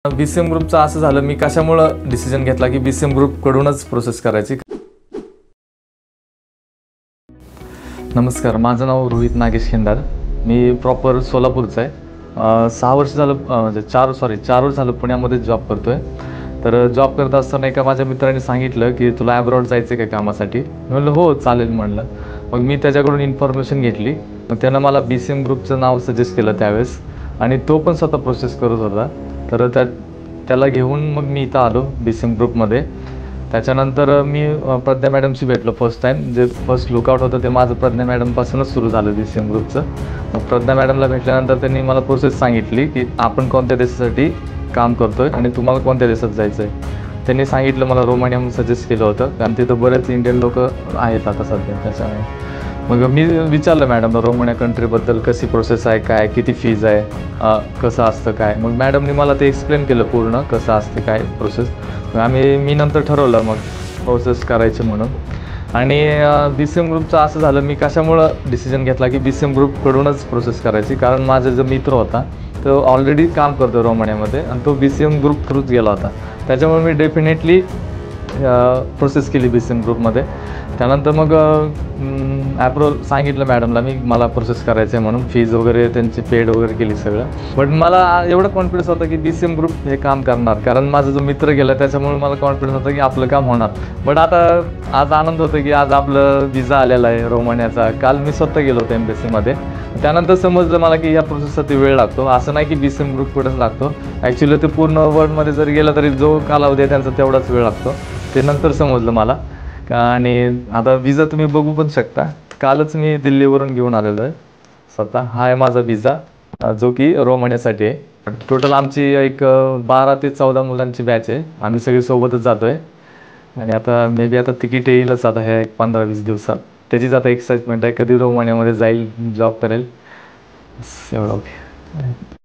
BCM ग्रुपचं असं झालं, मी कशामुळं डिसिजन घेतला की BCM ग्रुपकडूनच प्रोसेस करायची. नमस्कार, माझं नाव रोहित नागेश खिंडार. मी प्रॉपर सोलापूरचा आहे. 6 वर्ष झालं, म्हणजे 4 वर्ष झालं पुण्यामध्ये जॉब करतो आहे. तर जॉब करत असताना एका माझ्या मित्राने सांगितलं की तुला ॲब्रॉड जायचं आहे का कामासाठी. मी म्हणलं हो चालेल म्हणलं. मग मी त्याच्याकडून इन्फॉर्मेशन घेतली. मग त्यानं मला BCM ग्रुपचं नाव सजेस्ट केलं त्यावेळेस, आणि तो पण स्वतः प्रोसेस करत होता. तर त्याला घेऊन मग मी इथं आलो BCM ग्रुपमध्ये. त्याच्यानंतर मी प्रज्ञा मॅडमशी भेटलो फर्स्ट टाईम. जे फर्स्ट लुकआउट होतं ते माझं प्रज्ञा मॅडमपासूनच सुरू झालं BCM ग्रुपचं. मग प्रज्ञा मॅडमला भेटल्यानंतर त्यांनी मला प्रोसेस सांगितली की आपण कोणत्या देशासाठी काम करतो आहे आणि तुम्हाला कोणत्या देशात जायचं आहे. त्यांनी सांगितलं मला रोमानिया म्हणून सजेस्ट केलं होतं, कारण तिथं बरेच इंडियन लोक आहेत आता सध्या. त्याच्यामुळे मग मी विचारलं मॅडमला रोमानिया कंट्रीबद्दल कशी प्रोसेस आहे, काय किती फीज आहे, कसं असतं काय. मग मॅडमने मला ते एक्सप्लेन केलं पूर्ण कसं असते काय प्रोसेस. मी नंतर ठरवलं मग प्रोसेस करायचं म्हणून. आणि BCM ग्रुपचं असं झालं, मी कशामुळं डिसिजन घेतला की BCM ग्रुपकडूनच प्रोसेस करायची. कारण माझा जो मित्र होता तो ऑलरेडी काम करतो रोमानियामध्ये आणि तो BCM ग्रुप थ्रूच गेला होता. त्याच्यामुळे मी डेफिनेटली प्रोसेस केली BCM ग्रुपमध्ये. त्यानंतर मग ॲप्रोल सांगितलं मॅडमला मला प्रोसेस करायचं आहे म्हणून. फीज वगैरे त्यांची पेड वगैरे केली सगळं. बट मला एवढं कॉन्फिडन्स होता की BCM ग्रुप हे काम करणार, कारण माझा जो मित्र गेला त्याच्यामुळे मला कॉन्फिडन्स होता की आपलं काम होणार. बट आता आज आनंद होतो की आज आपलं विजा आलेला आहे रोमानियाचा. काल मी स्वतः गेलो होतो एम्बेसीमध्ये. त्यानंतर समजलं मला की या प्रोसेससाठी वेळ लागतो. असं नाही की BCM ग्रुपकडेच लागतो. ॲक्च्युली ते पूर्ण वर्ल्डमध्ये जरी गेलं तरी जो कालावधी आहे त्यांचा तेवढाच वेळ लागतो. ते नंतर समजलं मला. आणि आता विजा तुम्ही बघू पण शकता. कालच मी दिल्लीवरून घेऊन आलेलो आहे स्वतः. हा आहे माझा विजा जो की रोमानियासाठी आहे. टोटल आमची एक 12 ते 14 मुलांची बॅच आहे. आम्ही सगळे सोबतच जातो आहे. आणि आता मे बी आता तिकीट येईलच आता ह्या एक 15-20 दिवसात. त्याचीच आता एक्साइटमेंट आहे, कधी रोमानियामध्ये जाईल, जॉब करेल, एवढं. ओके.